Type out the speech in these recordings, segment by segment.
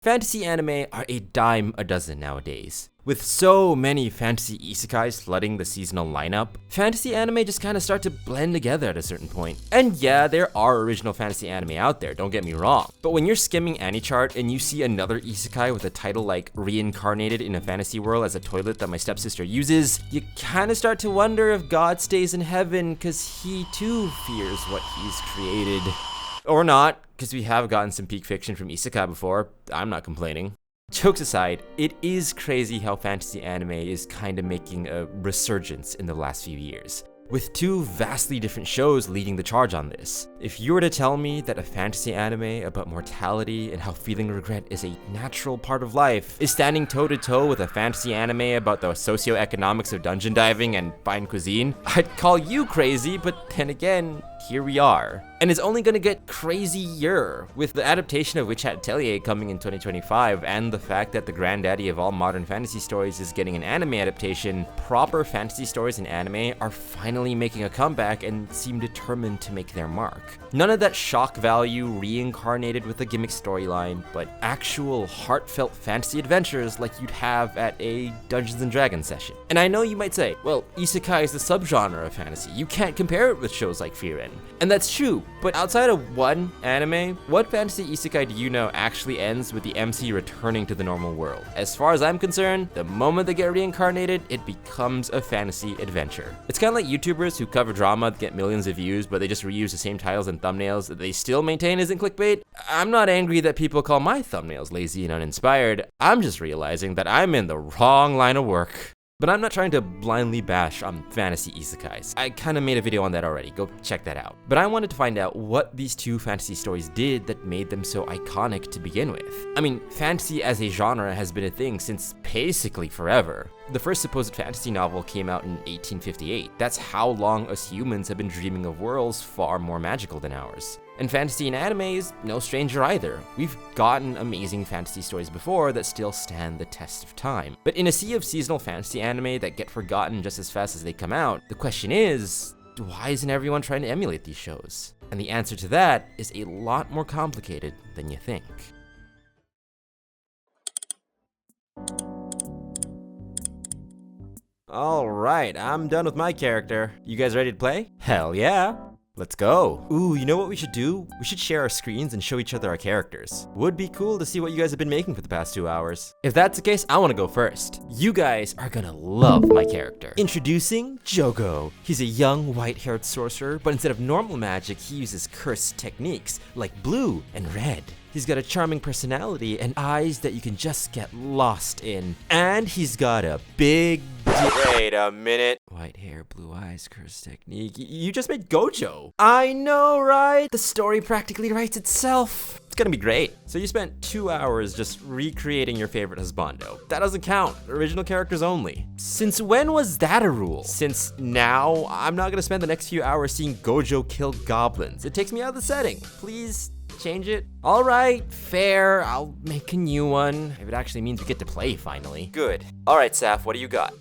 Fantasy anime are a dime a dozen nowadays. With so many fantasy isekais flooding the seasonal lineup, fantasy anime just kind of start to blend together at a certain point. And yeah, there are original fantasy anime out there, don't get me wrong. But when you're skimming AniChart and you see another isekai with a title like Reincarnated in a Fantasy World as a toilet that my stepsister uses, you kind of start to wonder if God stays in heaven because he too fears what he's created. Or not, because we have gotten some peak fiction from isekai before. I'm not complaining. Jokes aside, it is crazy how fantasy anime is kind of making a resurgence in the last few years, with two vastly different shows leading the charge on this. If you were to tell me that a fantasy anime about mortality and how feeling regret is a natural part of life is standing toe-to-toe with a fantasy anime about the socioeconomics of dungeon diving and fine cuisine, I'd call you crazy, but then again, here we are. And it's only gonna get crazier with the adaptation of Witch Hat Atelier coming in 2025 and the fact that the granddaddy of all modern fantasy stories is getting an anime adaptation. Proper fantasy stories in anime are finally making a comeback and seem determined to make their mark. None of that shock value reincarnated with a gimmick storyline, but actual heartfelt fantasy adventures like you'd have at a Dungeons & Dragons session. And I know you might say, well, isekai is the subgenre of fantasy. You can't compare it with shows like Frieren. And that's true, but outside of one anime, what fantasy isekai do you know actually ends with the MC returning to the normal world? As far as I'm concerned, the moment they get reincarnated, it becomes a fantasy adventure. It's kind of like YouTubers who cover drama that get millions of views, but they just reuse the same titles and thumbnails that they still maintain isn't clickbait. I'm not angry that people call my thumbnails lazy and uninspired. I'm just realizing that I'm in the wrong line of work. But I'm not trying to blindly bash on fantasy isekais. I kind of made a video on that already, go check that out. But I wanted to find out what these two fantasy stories did that made them so iconic to begin with. I mean, fantasy as a genre has been a thing since basically forever. The first supposed fantasy novel came out in 1858. That's how long us humans have been dreaming of worlds far more magical than ours. And fantasy in anime is no stranger either. We've gotten amazing fantasy stories before that still stand the test of time. But in a sea of seasonal fantasy anime that get forgotten just as fast as they come out, the question is, why isn't everyone trying to emulate these shows? And the answer to that is a lot more complicated than you think. Alright, I'm done with my character. You guys ready to play? Hell yeah! Let's go. Ooh, you know what we should do? We should share our screens and show each other our characters. Would be cool to see what you guys have been making for the past 2 hours. If that's the case, I want to go first. You guys are gonna love my character. Introducing Jogo. He's a young white-haired sorcerer, but instead of normal magic, he uses cursed techniques like blue and red. He's got a charming personality and eyes that you can just get lost in. And he's got a big Wait a minute. White hair, blue eyes, cursed technique. You just made Gojo. I know, right? The story practically writes itself. It's gonna be great. So you spent 2 hours just recreating your favorite husbando. That doesn't count. Original characters only. Since when was that a rule? Since now, I'm not gonna spend the next few hours seeing Gojo kill goblins. It takes me out of the setting. Please change it. All right, fair. I'll make a new one. If it actually means we get to play finally. Good. All right, Saf, what do you got?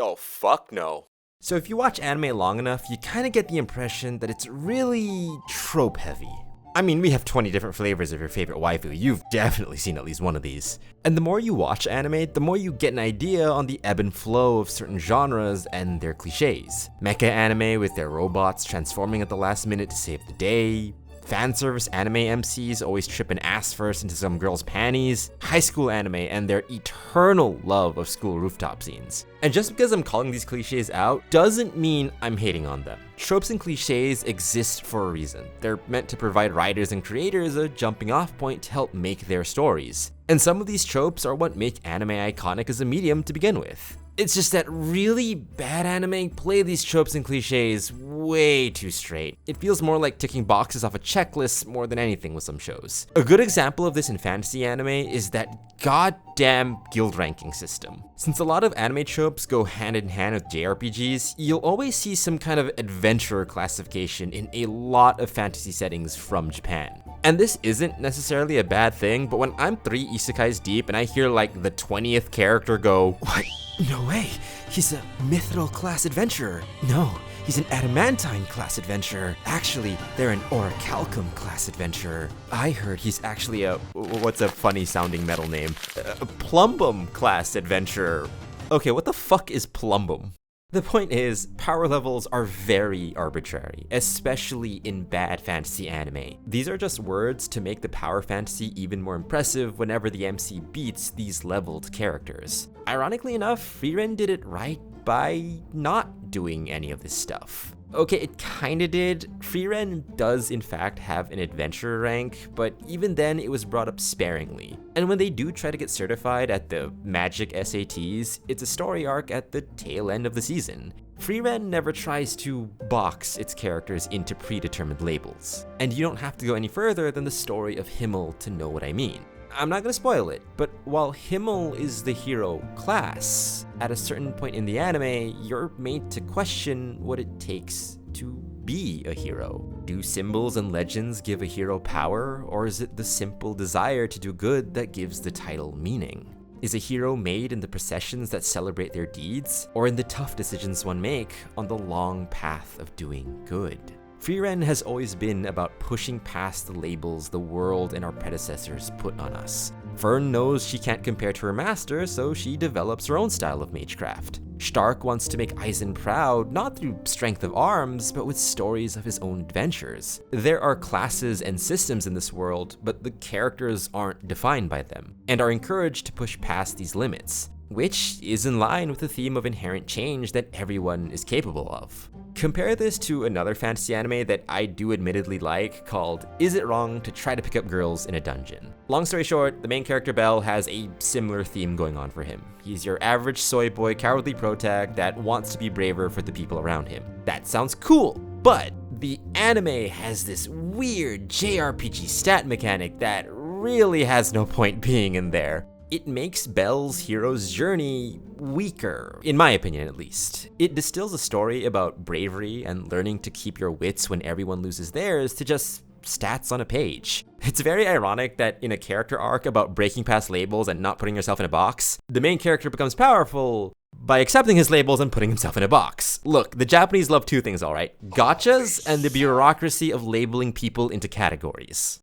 Oh, fuck no. So if you watch anime long enough, you kind of get the impression that it's really trope heavy. I mean, we have 20 different flavors of your favorite waifu. You've definitely seen at least one of these. And the more you watch anime, the more you get an idea on the ebb and flow of certain genres and their cliches. Mecha anime with their robots transforming at the last minute to save the day. Fan service anime MCs always tripping ass first into some girl's panties. High school anime and their eternal love of school rooftop scenes. And just because I'm calling these cliches out doesn't mean I'm hating on them. Tropes and cliches exist for a reason. They're meant to provide writers and creators a jumping off point to help make their stories. And some of these tropes are what make anime iconic as a medium to begin with. It's just that really bad anime play these tropes and cliches way too straight. It feels more like ticking boxes off a checklist more than anything with some shows. A good example of this in fantasy anime is that goddamn guild ranking system. Since a lot of anime tropes go hand in hand with JRPGs, you'll always see some kind of adventurer classification in a lot of fantasy settings from Japan. And this isn't necessarily a bad thing, but when I'm 3 isekais deep and I hear like the 20th character go, "What? No way, he's a mithril class adventurer. No, he's an adamantine class adventurer. Actually, they're an orichalcum class adventurer. I heard he's actually what's a funny sounding metal name? A plumbum class adventurer. Okay, what the fuck is plumbum? The point is, power levels are very arbitrary, especially in bad fantasy anime. These are just words to make the power fantasy even more impressive whenever the MC beats these leveled characters. Ironically enough, Frieren did it right by not doing any of this stuff. Okay, it kinda did. Frieren does in fact have an adventurer rank, but even then it was brought up sparingly. And when they do try to get certified at the magic SATs, it's a story arc at the tail end of the season. Frieren never tries to box its characters into predetermined labels. And you don't have to go any further than the story of Himmel to know what I mean. I'm not gonna spoil it, but while Himmel is the hero class, at a certain point in the anime, you're made to question what it takes to be a hero. Do symbols and legends give a hero power, or is it the simple desire to do good that gives the title meaning? Is a hero made in the processions that celebrate their deeds, or in the tough decisions one make on the long path of doing good? Frieren has always been about pushing past the labels the world and our predecessors put on us. Fern knows she can't compare to her master, so she develops her own style of magecraft. Stark wants to make Eisen proud, not through strength of arms, but with stories of his own adventures. There are classes and systems in this world, but the characters aren't defined by them, and are encouraged to push past these limits, which is in line with the theme of inherent change that everyone is capable of. Compare this to another fantasy anime that I do admittedly like, called Is It Wrong to Try to Pick Up Girls in a Dungeon? Long story short, the main character Bell has a similar theme going on for him. He's your average soy boy cowardly protag that wants to be braver for the people around him. That sounds cool, but the anime has this weird JRPG stat mechanic that really has no point being in there. It makes Bell's hero's journey weaker, in my opinion at least. It distills a story about bravery and learning to keep your wits when everyone loses theirs to just stats on a page. It's very ironic that in a character arc about breaking past labels and not putting yourself in a box, the main character becomes powerful by accepting his labels and putting himself in a box. Look, the Japanese love two things, alright? Gotchas and the bureaucracy of labeling people into categories.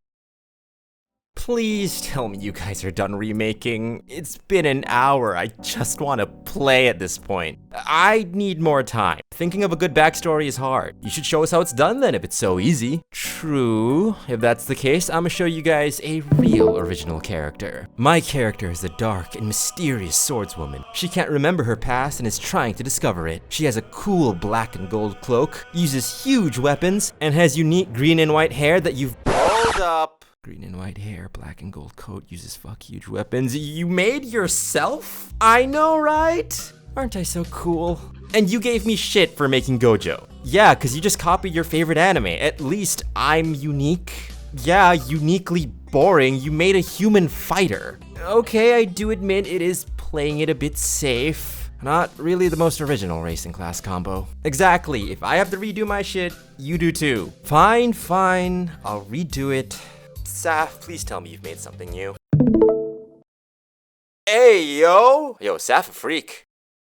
Please tell me you guys are done remaking. It's been an hour. I just want to play at this point. I need more time. Thinking of a good backstory is hard. You should show us how it's done then if it's so easy. True. If that's the case, I'm gonna show you guys a real original character. My character is a dark and mysterious swordswoman. She can't remember her past and is trying to discover it. She has a cool black and gold cloak, uses huge weapons, and has unique green and white hair that you've... Hold up. Green and white hair, black and gold coat, uses fuck huge weapons. You made yourself? I know, right? Aren't I so cool? And you gave me shit for making Gojo. Yeah, cause you just copied your favorite anime. At least I'm unique. Yeah, uniquely boring. You made a human fighter. Okay, I do admit it is playing it a bit safe. Not really the most original racing class combo. Exactly, if I have to redo my shit, you do too. Fine, I'll redo it. Saf, please tell me you've made something new. Hey, yo! Yo, Saf a freak.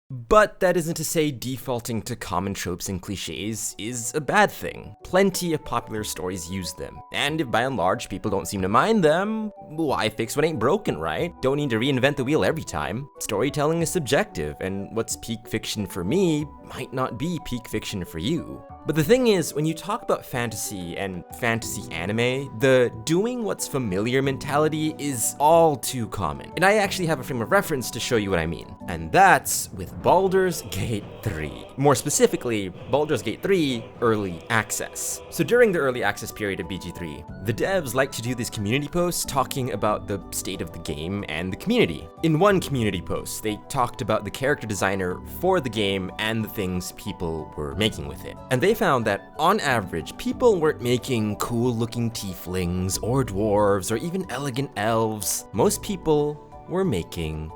But that isn't to say defaulting to common tropes and cliches is a bad thing. Plenty of popular stories use them, and if by and large people don't seem to mind them, why fix what ain't broken, right? Don't need to reinvent the wheel every time. Storytelling is subjective, and what's peak fiction for me might not be peak fiction for you. But the thing is, when you talk about fantasy and fantasy anime, the doing what's familiar mentality is all too common. And I actually have a frame of reference to show you what I mean. And that's with Baldur's Gate 3. More specifically, Baldur's Gate 3 Early Access. So during the early access period of BG3, the devs like to do these community posts talking about the state of the game and the community. In one community post, they talked about the character designer for the game and the things people were making with it. And they found that on average, people weren't making cool looking tieflings or dwarves or even elegant elves. Most people were making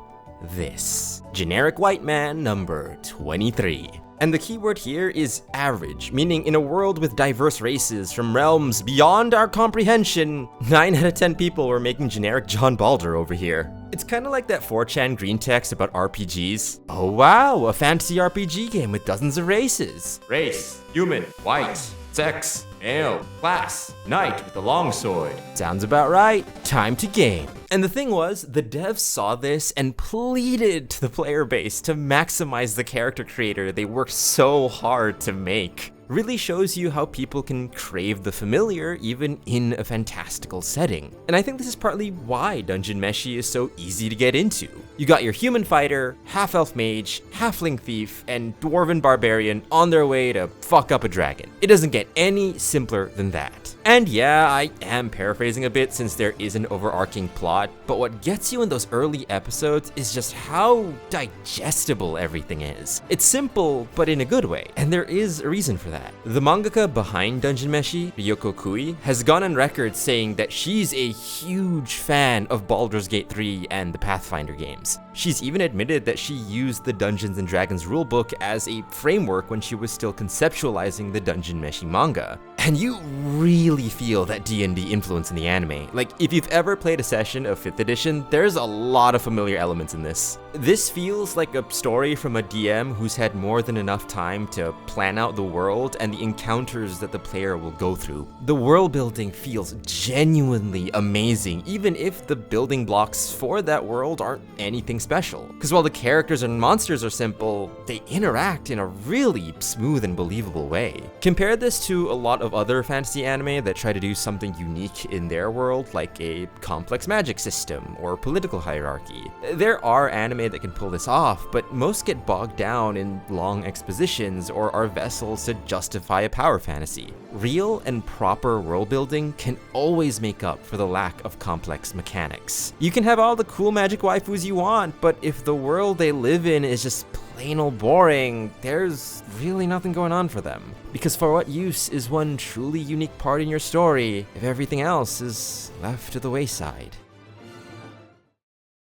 this. Generic white man number 23. And the keyword here is average, meaning in a world with diverse races from realms beyond our comprehension, 9 out of 10 people were making generic John Baldur over here. It's kind of like that 4chan green text about RPGs. Oh wow, a fantasy RPG game with dozens of races. Race, human, white, sex, male, class, knight with a longsword. Sounds about right. Time to game. And the thing was, the devs saw this and pleaded to the player base to maximize the character creator they worked so hard to make. Really shows you how people can crave the familiar even in a fantastical setting. And I think this is partly why Dungeon Meshi is so easy to get into. You got your human fighter, half-elf mage, halfling thief, and dwarven barbarian on their way to fuck up a dragon. It doesn't get any simpler than that. And yeah, I am paraphrasing a bit since there is an overarching plot, but what gets you in those early episodes is just how digestible everything is. It's simple, but in a good way, and there is a reason for that. The mangaka behind Dungeon Meshi, Ryoko Kui, has gone on record saying that she's a huge fan of Baldur's Gate 3 and the Pathfinder games. She's even admitted that she used the Dungeons & Dragons rulebook as a framework when she was still conceptualizing the Dungeon Meshi manga. And you really feel that D&D influence in the anime. Like, if you've ever played a session of 5th edition, there's a lot of familiar elements in this. This feels like a story from a DM who's had more than enough time to plan out the world and the encounters that the player will go through. The world building feels genuinely amazing, even if the building blocks for that world aren't anything special. Because while the characters and monsters are simple, they interact in a really smooth and believable way. Compare this to a lot of other fantasy anime that try to do something unique in their world, like a complex magic system or political hierarchy. There are anime that can pull this off, but most get bogged down in long expositions or are vessels to justify a power fantasy. Real and proper world building can always make up for the lack of complex mechanics. You can have all the cool magic waifus you want, but if the world they live in is just plain old boring, there's really nothing going on for them. Because for what use is one truly unique part in your story if everything else is left to the wayside?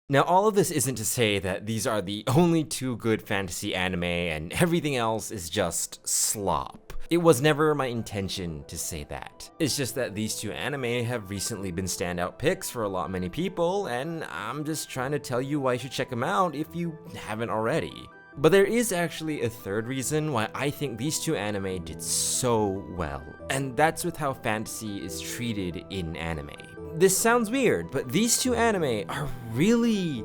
Now, all of this isn't to say that these are the only two good fantasy anime and everything else is just slop. It was never my intention to say that. It's just that these two anime have recently been standout picks for many people, and I'm just trying to tell you why you should check them out if you haven't already. But there is actually a third reason why I think these two anime did so well, and that's with how fantasy is treated in anime. This sounds weird, but these two anime are really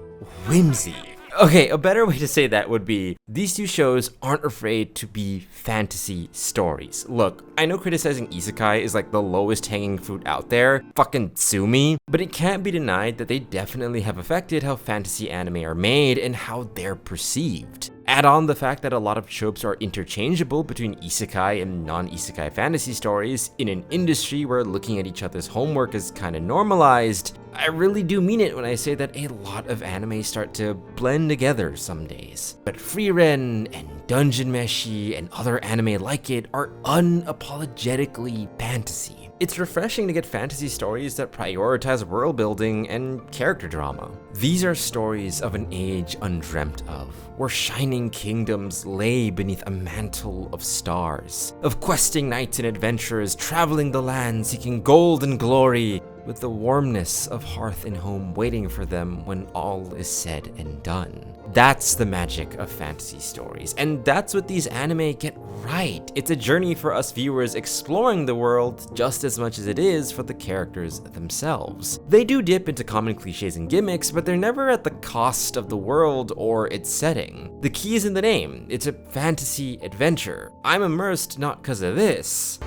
whimsy. Okay, a better way to say that would be, these two shows aren't afraid to be fantasy stories. Look, I know criticizing isekai is like the lowest hanging fruit out there, fucking sue me, but it can't be denied that they definitely have affected how fantasy anime are made and how they're perceived. Add on the fact that a lot of tropes are interchangeable between isekai and non-isekai fantasy stories in an industry where looking at each other's homework is kinda normalized. I really do mean it when I say that a lot of anime start to blend together some days. But Frieren and Dungeon Meshi and other anime like it are unapologetically fantasy. It's refreshing to get fantasy stories that prioritize world building and character drama. These are stories of an age undreamt of, where shining kingdoms lay beneath a mantle of stars, of questing knights and adventurers traveling the land seeking gold and glory, with the warmness of hearth and home waiting for them when all is said and done. That's the magic of fantasy stories, and that's what these anime get right. It's a journey for us viewers exploring the world just as much as it is for the characters themselves. They do dip into common cliches and gimmicks, but they're never at the cost of the world or its setting. The key is in the name. It's a fantasy adventure. I'm immersed not because of this,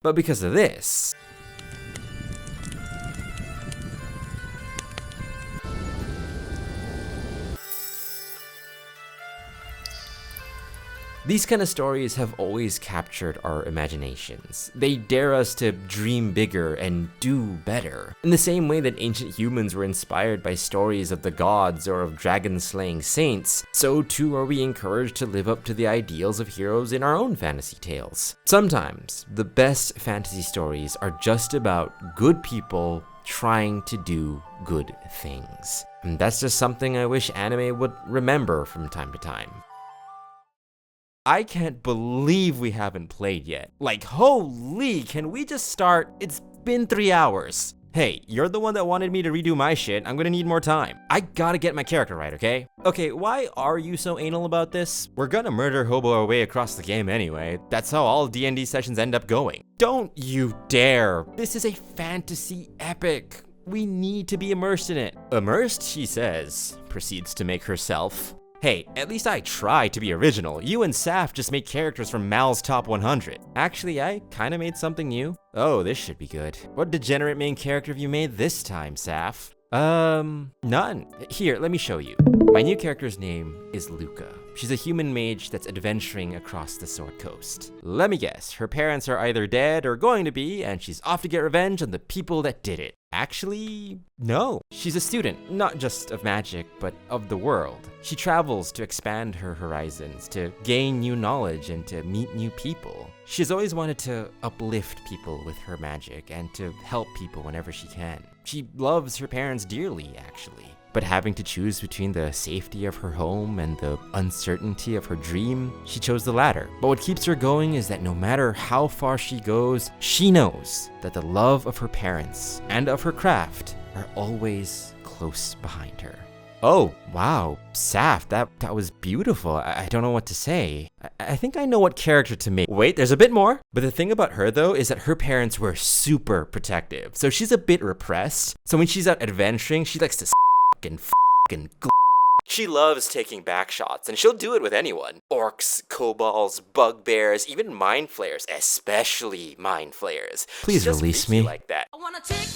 but because of this. These kind of stories have always captured our imaginations. They dare us to dream bigger and do better. In the same way that ancient humans were inspired by stories of the gods or of dragon-slaying saints, so too are we encouraged to live up to the ideals of heroes in our own fantasy tales. Sometimes, the best fantasy stories are just about good people trying to do good things. And that's just something I wish anime would remember from time to time. I can't believe we haven't played yet. Like, holy, can we just start? It's been 3 hours. Hey, you're the one that wanted me to redo my shit. I'm gonna need more time. I gotta get my character right, okay? Okay, why are you so anal about this? We're gonna murder hobo our way across the game anyway. That's how all D&D sessions end up going. Don't you dare. This is a fantasy epic. We need to be immersed in it. Immersed, she says, proceeds to make herself. Hey, at least I tried to be original. You and Saf just made characters from Mal's top 100. Actually, I kinda made something new. Oh, this should be good. What degenerate main character have you made this time, Saf? None. Here, let me show you. My new character's name is Luca. She's a human mage that's adventuring across the Sword Coast. Let me guess, her parents are either dead or going to be, and she's off to get revenge on the people that did it. Actually, no. She's a student, not just of magic, but of the world. She travels to expand her horizons, to gain new knowledge, and to meet new people. She's always wanted to uplift people with her magic, and to help people whenever she can. She loves her parents dearly, actually. But having to choose between the safety of her home and the uncertainty of her dream, she chose the latter. But what keeps her going is that no matter how far she goes, she knows that the love of her parents and of her craft are always close behind her. Oh, wow, Saf, that was beautiful. I don't know what to say. I think I know what character to make. Wait, there's a bit more. But the thing about her, though, is that her parents were super protective. So she's a bit repressed. So when she's out adventuring, she likes to and she loves taking back shots, and she'll do it with anyone. Orcs, kobolds, bugbears, even mind flayers, especially mind flayers. Please release me. Like that. I wanna take